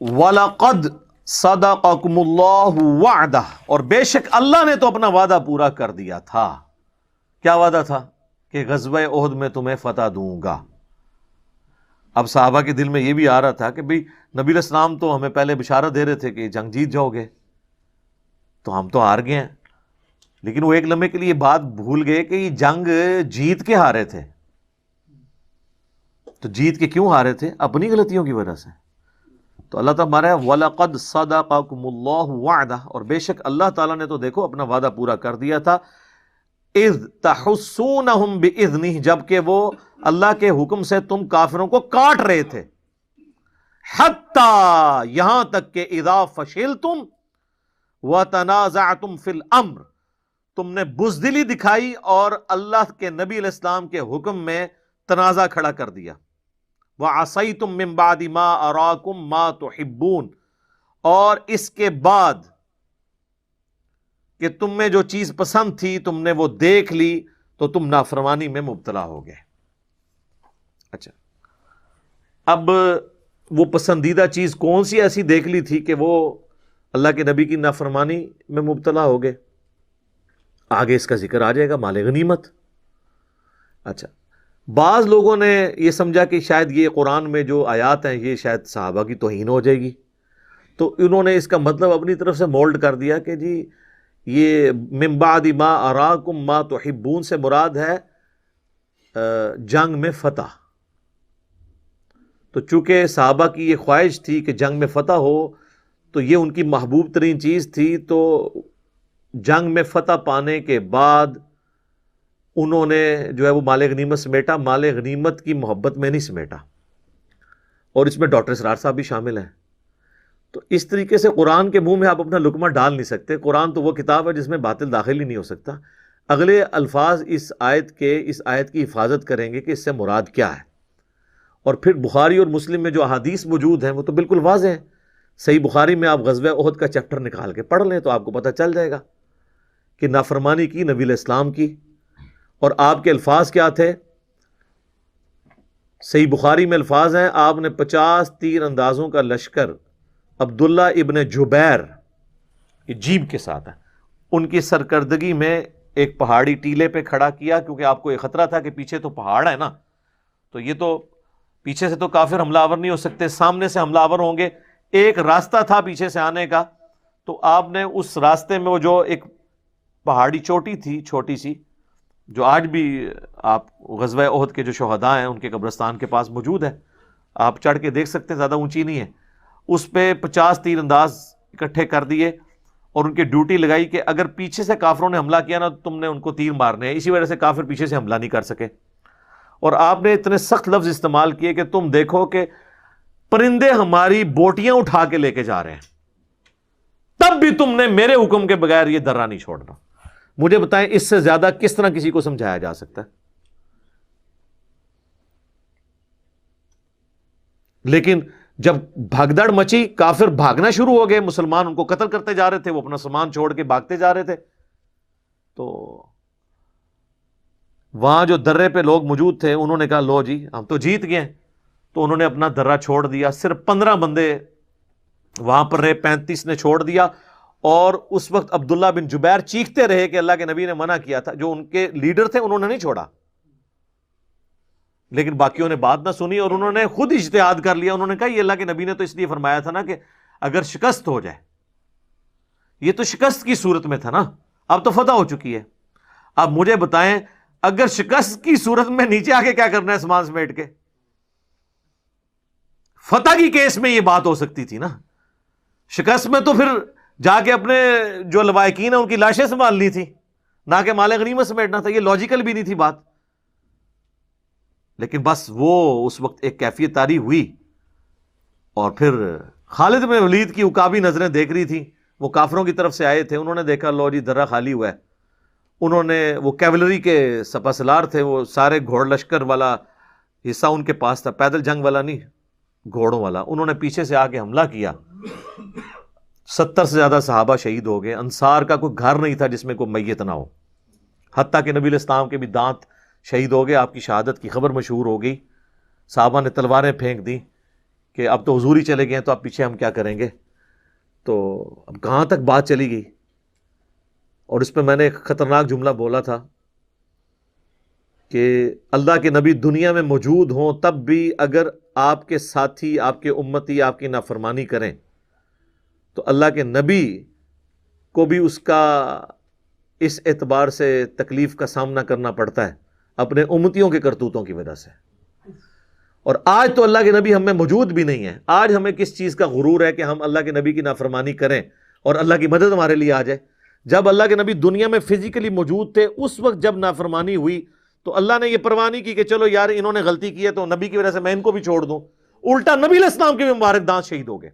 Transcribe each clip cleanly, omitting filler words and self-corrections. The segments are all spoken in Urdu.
وَلَقَدْ صَدَقَكُمُ اللَّهُ وَعْدَهُ، اور بے شک اللہ نے تو اپنا وعدہ پورا کر دیا تھا۔ کیا وعدہ تھا؟ کہ غزوہ احد میں تمہیں فتح دوں گا۔ اب صحابہ کے دل میں یہ بھی آ رہا تھا کہ بھئی نبی علیہ السلام تو ہمیں پہلے بشارت دے رہے تھے کہ جنگ جیت جاؤ گے، تو ہم تو ہار گئے ہیں۔ لیکن وہ ایک لمحے کے لیے بات بھول گئے کہ یہ جنگ جیت کے ہارے تھے۔ تو جیت کے کیوں ہارے تھے؟ اپنی غلطیوں کی وجہ سے۔ تو اللہ تعالیٰ ہمارا وَلَقَدْ صَدَقَكُمُ اللَّهُ وَعْدَهُ، اور بے شک اللہ تعالیٰ نے تو دیکھو اپنا وعدہ پورا کر دیا تھا۔ اِذْ تَحُسُّونَهُمْ بِإِذْنِهِ، جبکہ وہ اللہ کے حکم سے تم کافروں کو کاٹ رہے تھے۔ حَتَّى، یہاں تک کہ اِذَا فَشِلْتُمْ وَتَنَازَعْتُمْ فِي الْأَمْرِ، تم نے بزدلی دکھائی اور اللہ کے نبی علیہ السلام کے حکم میں تنازع کھڑا کر دیا۔ وَعَصَيْتُم مِّن بَعْدِ مَا أَرَاكُم مَّا تُحِبُّونَ، اور اس کے بعد کہ تم میں جو چیز پسند تھی تم نے وہ دیکھ لی تو تم نافرمانی میں مبتلا ہو گئے۔ اچھا، اب وہ پسندیدہ چیز کون سی ایسی دیکھ لی تھی کہ وہ اللہ کے نبی کی نافرمانی میں مبتلا ہو گئے؟ آگے اس کا ذکر آ جائے گا، مال غنیمت۔ اچھا، بعض لوگوں نے یہ سمجھا کہ شاید یہ قرآن میں جو آیات ہیں یہ شاید صحابہ کی توہین ہو جائے گی، تو انہوں نے اس کا مطلب اپنی طرف سے مولڈ کر دیا کہ جی یہ من بعد ما اراکم ما تحبون سے مراد ہے جنگ میں فتح۔ تو چونکہ صحابہ کی یہ خواہش تھی کہ جنگ میں فتح ہو، تو یہ ان کی محبوب ترین چیز تھی، تو جنگ میں فتح پانے کے بعد انہوں نے جو ہے وہ مال غنیمت سمیٹا، مال غنیمت کی محبت میں نہیں سمیٹا، اور اس میں ڈاکٹر اسرار صاحب بھی شامل ہیں۔ تو اس طریقے سے قرآن کے منہ میں آپ اپنا لقمہ ڈال نہیں سکتے۔ قرآن تو وہ کتاب ہے جس میں باطل داخل ہی نہیں ہو سکتا۔ اگلے الفاظ اس آیت کی حفاظت کریں گے کہ اس سے مراد کیا ہے، اور پھر بخاری اور مسلم میں جو احادیث موجود ہیں وہ تو بالکل واضح ہیں۔ صحیح بخاری میں آپ غزوہ احد کا چیپٹر نکال کے پڑھ لیں تو آپ کو پتہ چل جائے گا کہ نافرمانی کی نبی علیہ السلام کی، اور آپ کے الفاظ کیا تھے۔ صحیح بخاری میں الفاظ ہیں، آپ نے 50 تیر اندازوں کا لشکر عبداللہ ابن جبیر، یہ جیم کے ساتھ ہے، ان کی سرکردگی میں ایک پہاڑی ٹیلے پہ کھڑا کیا، کیونکہ آپ کو یہ خطرہ تھا کہ پیچھے تو پہاڑ ہے نا، تو یہ تو پیچھے سے تو کافر حملہ آور نہیں ہو سکتے، سامنے سے حملہ آور ہوں گے۔ ایک راستہ تھا پیچھے سے آنے کا، تو آپ نے اس راستے میں وہ جو ایک پہاڑی چوٹی تھی چھوٹی سی، جو آج بھی آپ غزوہ احد کے جو شہداء ہیں ان کے قبرستان کے پاس موجود ہے، آپ چڑھ کے دیکھ سکتے ہیں، زیادہ اونچی نہیں ہے، اس پہ 50 تیر انداز اکٹھے کر دیے اور ان کی ڈیوٹی لگائی کہ اگر پیچھے سے کافروں نے حملہ کیا نا تو تم نے ان کو تیر مارنے ہیں۔ اسی وجہ سے کافر پیچھے سے حملہ نہیں کر سکے، اور آپ نے اتنے سخت لفظ استعمال کیے کہ تم دیکھو کہ پرندے ہماری بوٹیاں اٹھا کے لے کے جا رہے ہیں، تب بھی تم نے میرے حکم کے بغیر یہ درہ نہیں چھوڑنا۔ مجھے بتائیں اس سے زیادہ کس طرح کسی کو سمجھایا جا سکتا ہے؟ لیکن جب بھگدڑ مچی، کافر بھاگنا شروع ہو گئے، مسلمان ان کو قتل کرتے جا رہے تھے، وہ اپنا سامان چھوڑ کے بھاگتے جا رہے تھے، تو وہاں جو درے پہ لوگ موجود تھے انہوں نے کہا لو جی ہم تو جیت گئے، تو انہوں نے اپنا درہ چھوڑ دیا۔ صرف 15 بندے وہاں پر رہے، 35 نے چھوڑ دیا، اور اس وقت عبداللہ بن جبیر چیختے رہے کہ اللہ کے نبی نے منع کیا تھا۔ جو ان کے لیڈر تھے انہوں نے نہیں چھوڑا، لیکن باقیوں نے بات نہ سنی اور انہوں نے خود اجتہاد کر لیا۔ انہوں نے کہا یہ اللہ کے نبی نے تو اس لیے فرمایا تھا نا کہ اگر شکست ہو جائے، یہ تو شکست کی صورت میں تھا نا، اب تو فتح ہو چکی ہے۔ اب مجھے بتائیں اگر شکست کی صورت میں نیچے آ کے کیا کرنا ہے سامان سمیٹ کے؟ فتح کی کیس میں یہ بات ہو سکتی تھی نا، شکست میں تو پھر جا کے اپنے جو لوائقین ہیں ان کی لاشیں سنبھالنی تھی، نہ کہ مال غنیمت سمیٹنا تھا۔ یہ لاجیکل بھی نہیں تھی بات، لیکن بس وہ اس وقت ایک کیفیت طاری ہوئی، اور پھر خالد بن ولید کی عقابی نظریں دیکھ رہی تھیں، وہ کافروں کی طرف سے آئے تھے، انہوں نے دیکھا لو جی درہ خالی ہوا ہے، انہوں نے وہ کیولری کے سپہ سالار تھے، وہ سارے گھوڑ لشکر والا حصہ ان کے پاس تھا، پیدل جنگ والا نہیں، گھوڑوں والا، انہوں نے پیچھے سے آ کے حملہ کیا۔ 70 سے زیادہ صحابہ شہید ہو گئے، انصار کا کوئی گھر نہیں تھا جس میں کوئی میت نہ ہو، حتیٰ کہ نبی علیہ السلام کے بھی دانت شہید ہو گئے، آپ کی شہادت کی خبر مشہور ہو گئی، صحابہ نے تلواریں پھینک دی کہ اب تو حضور ہی چلے گئے ہیں تو اب پیچھے ہم کیا کریں گے. تو اب کہاں تک بات چلی گئی. اور اس پہ میں نے ایک خطرناک جملہ بولا تھا کہ اللہ کے نبی دنیا میں موجود ہوں تب بھی اگر آپ کے ساتھی، آپ کے امتی آپ کی نافرمانی کریں تو اللہ کے نبی کو بھی اس اعتبار سے تکلیف کا سامنا کرنا پڑتا ہے اپنے امتیوں کے کرتوتوں کی وجہ سے. اور آج تو اللہ کے نبی ہم میں موجود بھی نہیں ہے. آج ہمیں کس چیز کا غرور ہے کہ ہم اللہ کے نبی کی نافرمانی کریں اور اللہ کی مدد ہمارے لیے آ جائے. جب اللہ کے نبی دنیا میں فزیکلی موجود تھے اس وقت جب نافرمانی ہوئی تو اللہ نے یہ پرواہ نہیں کی کہ چلو یار انہوں نے غلطی کی ہے تو نبی کی وجہ سے میں ان کو بھی چھوڑ دوں. الٹا نبی علیہ السلام کے بھی مبارک دانت شہید ہو گئے.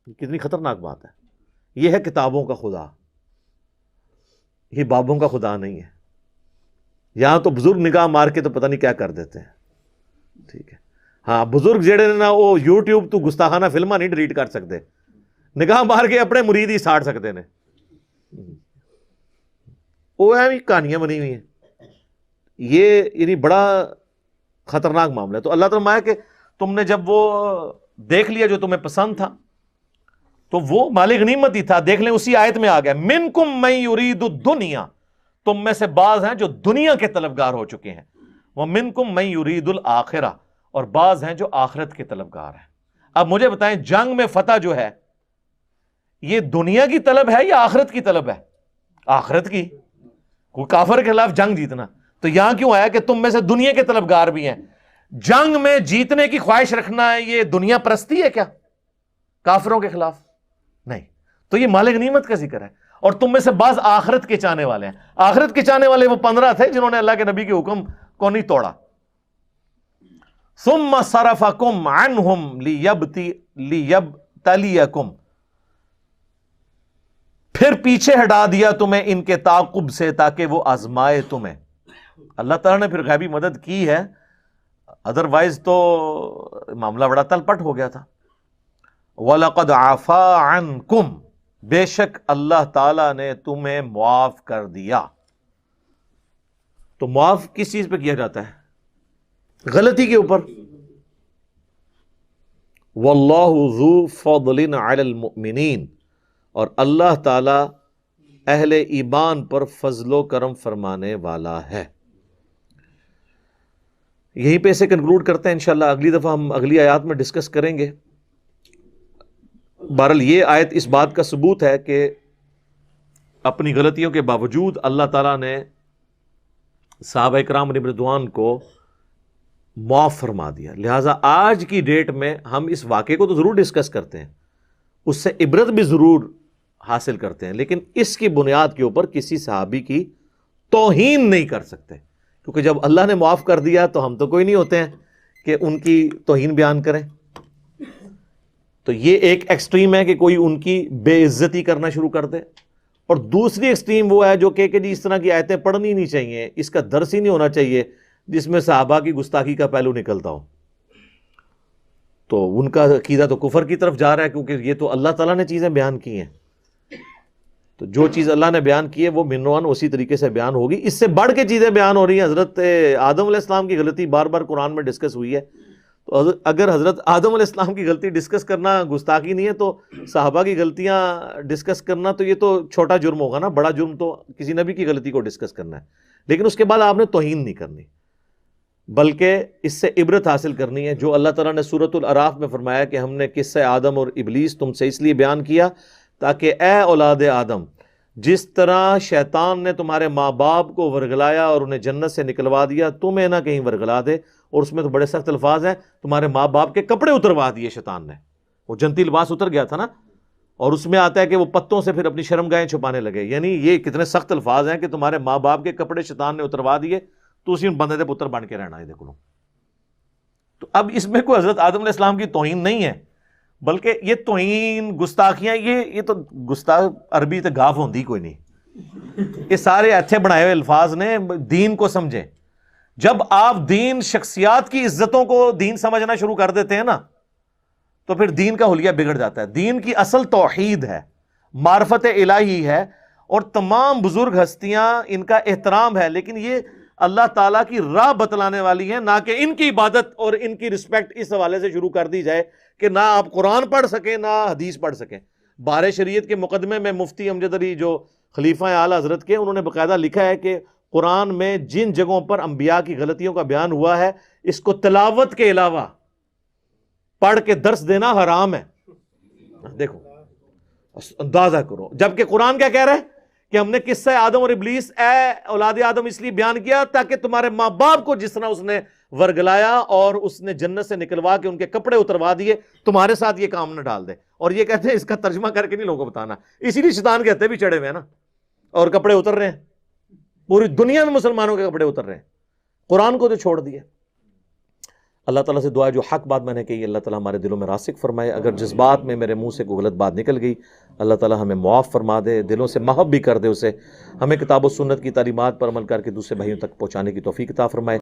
کتنی خطرناک بات ہے. یہ ہے کتابوں کا خدا، یہ بابوں کا خدا نہیں ہے. یہاں تو بزرگ نگاہ مار کے تو پتہ نہیں کیا کر دیتے ہیں. ٹھیک ہے ہاں، بزرگ جڑے نا وہ یوٹیوب تو گستاخانہ فلمہ نہیں ڈیلیٹ کر سکتے، نگاہ مار کے اپنے مرید ہی ساڑ سکتے ہیں. وہ ہے کہانیاں بنی ہوئی ہیں. یہ یعنی بڑا خطرناک معاملہ ہے. تو اللہ تعالیٰ فرمایا کہ تم نے جب وہ دیکھ لیا جو تمہیں پسند تھا تو وہ مال غنیمت ہی تھا. دیکھ لیں اسی آیت میں آ گیا منکم من یرید الدنیا، تم میں سے بعض ہیں جو دنیا کے طلبگار ہو چکے ہیں. ومنکم من یرید الآخرہ، اور بعض ہیں جو آخرت کے طلبگار ہیں. اب مجھے بتائیں جنگ میں فتح جو ہے یہ دنیا کی طلب ہے یا آخرت کی طلب ہے؟ آخرت کی. کوئی کافر کے خلاف جنگ جیتنا. تو یہاں کیوں آیا کہ تم میں سے دنیا کے طلبگار بھی ہیں؟ جنگ میں جیتنے کی خواہش رکھنا ہے یہ دنیا پرستی ہے کیا کافروں کے خلاف؟ نہیں. تو یہ مال غنیمت کا ذکر ہے. اور تم میں سے بعض آخرت کے چاہنے والے ہیں. آخرت کے چاہنے والے وہ 15 تھے جنہوں نے اللہ کے نبی کے حکم کو نہیں توڑا. ثم صرفکم عنہم لیبتلیکم، پھر پیچھے ہٹا دیا تمہیں ان کے تعاقب سے تاکہ وہ آزمائے تمہیں. اللہ تعالیٰ نے پھر غیبی مدد کی ہے، ادروائز تو معاملہ بڑا تلپٹ ہو گیا تھا. وَلَقَدْ عَفَا عَنْكُمْ، بے شک اللہ تعالیٰ نے تمہیں معاف کر دیا. تو معاف کس چیز پہ کیا جاتا ہے؟ غلطی کے اوپر. وَاللَّهُ ذُو فَضْلٍ عَلَى الْمُؤْمِنِينَ، اور اللہ تعالیٰ اہل ایمان پر فضل و کرم فرمانے والا ہے. یہیں پہ اسے کنکلوڈ کرتے ہیں. انشاءاللہ اگلی دفعہ ہم اگلی آیات میں ڈسکس کریں گے. بہرحال یہ آیت اس بات کا ثبوت ہے کہ اپنی غلطیوں کے باوجود اللہ تعالیٰ نے صحابہ کرام علیہم رضوان کو معاف فرما دیا. لہٰذا آج کی ڈیٹ میں ہم اس واقعے کو تو ضرور ڈسکس کرتے ہیں، اس سے عبرت بھی ضرور حاصل کرتے ہیں، لیکن اس کی بنیاد کے اوپر کسی صحابی کی توہین نہیں کر سکتے. کیونکہ جب اللہ نے معاف کر دیا تو ہم تو کوئی نہیں ہوتے ہیں کہ ان کی توہین بیان کریں. تو یہ ایک ایکسٹریم ہے کہ کوئی ان کی بے عزتی کرنا شروع کر دے، اور دوسری ایکسٹریم وہ ہے جو کہ جی اس طرح کی آیتیں پڑھنی نہیں چاہیے، اس کا درس ہی نہیں ہونا چاہیے جس میں صحابہ کی گستاخی کا پہلو نکلتا ہو. تو ان کا عقیدہ تو کفر کی طرف جا رہا ہے، کیونکہ یہ تو اللہ تعالیٰ نے چیزیں بیان کی ہیں. تو جو چیز اللہ نے بیان کی ہے وہ منوان اسی طریقے سے بیان ہوگی. اس سے بڑھ کے چیزیں بیان ہو رہی ہیں. حضرت آدم علیہ السلام کی غلطی بار بار قرآن میں ڈسکس ہوئی ہے. تو اگر حضرت آدم علیہ السلام کی غلطی ڈسکس کرنا گستاخی نہیں ہے تو صحابہ کی غلطیاں ڈسکس کرنا تو یہ تو چھوٹا جرم ہوگا نا. بڑا جرم تو کسی نبی کی غلطی کو ڈسکس کرنا ہے. لیکن اس کے بعد آپ نے توہین نہیں کرنی، بلکہ اس سے عبرت حاصل کرنی ہے. جو اللہ تعالیٰ نے سورۃ الاعراف میں فرمایا کہ ہم نے قصہ آدم اور ابلیس تم سے اس لیے بیان کیا تاکہ اے اولاد آدم، جس طرح شیطان نے تمہارے ماں باپ کو ورگلایا اور انہیں جنت سے نکلوا دیا، تمہیں نہ کہیں ورگلا دے. اور اس میں تو بڑے سخت الفاظ ہیں، تمہارے ماں باپ کے کپڑے اتروا دیے شیطان نے. وہ جنتی لباس اتر گیا تھا نا، اور اس میں آتا ہے کہ وہ پتوں سے پھر اپنی شرمگاہیں چھپانے لگے. یعنی یہ کتنے سخت الفاظ ہیں کہ تمہارے ماں باپ کے کپڑے شیطان نے اتروا دیے، تو اسی بندے دے پتر بن کے رہنا ہے. دیکھ لو. تو اب اس میں کوئی حضرت آدم علیہ السلام کی توہین نہیں ہے، بلکہ یہ توہین گستاخیاں یہ تو گستاخ عربی تے گاف ہوندی کوئی نہیں. یہ سارے ایتھے بنائے ہوئے الفاظ نے. دین کو سمجھیں. جب آپ دین شخصیات کی عزتوں کو دین سمجھنا شروع کر دیتے ہیں نا تو پھر دین کا حلیہ بگڑ جاتا ہے. دین کی اصل توحید ہے، معرفت الہی ہے، اور تمام بزرگ ہستیاں ان کا احترام ہے. لیکن یہ اللہ تعالیٰ کی راہ بتلانے والی ہیں، نہ کہ ان کی عبادت اور ان کی رسپیکٹ اس حوالے سے شروع کر دی جائے کہ نہ آپ قرآن پڑھ سکیں نہ حدیث پڑھ سکیں۔ بار شریعت کے مقدمے میں مفتی امجد علی جو خلیفہ اعلی حضرت کے، انہوں نے باقاعدہ لکھا ہے کہ قرآن میں جن جگہوں پر انبیاء کی غلطیوں کا بیان ہوا ہے، اس کو تلاوت کے علاوہ پڑھ کے درس دینا حرام ہے۔ دیکھو اندازہ کرو، جبکہ قرآن کیا کہہ رہا ہے کہ ہم نے قصہ آدم اور ابلیس اے اولاد آدم اس لیے بیان کیا تاکہ تمہارے ماں باپ کو جس طرح اس نے ورگلایا اور اس نے جنت سے نکلوا کے ان کے کپڑے اتروا دیے، تمہارے ساتھ یہ کام نہ ڈال دے۔ اور یہ کہتے ہیں اس کا ترجمہ کر کے نہیں لوگوں کو بتانا، اسی لیے شیطان کہتے بھی چڑھے ہوئے ہیں نا، اور کپڑے اتر رہے ہیں، پوری دنیا میں مسلمانوں کے کپڑے اتر رہے ہیں، قرآن کو تو چھوڑ دیا۔ اللہ تعالیٰ سے دعا ہے جو حق بات میں نے کہی اللہ تعالیٰ ہمارے دلوں میں راسخ فرمائے، اگر جذبات میں میرے منہ سے کوئی غلط بات نکل گئی اللہ تعالیٰ ہمیں معاف فرما دے، دلوں سے محب بھی کر دے اسے، ہمیں کتاب و سنت کی تعلیمات پر عمل کر کے دوسرے بھائیوں تک پہنچانے کی توفیق عطا فرمائے۔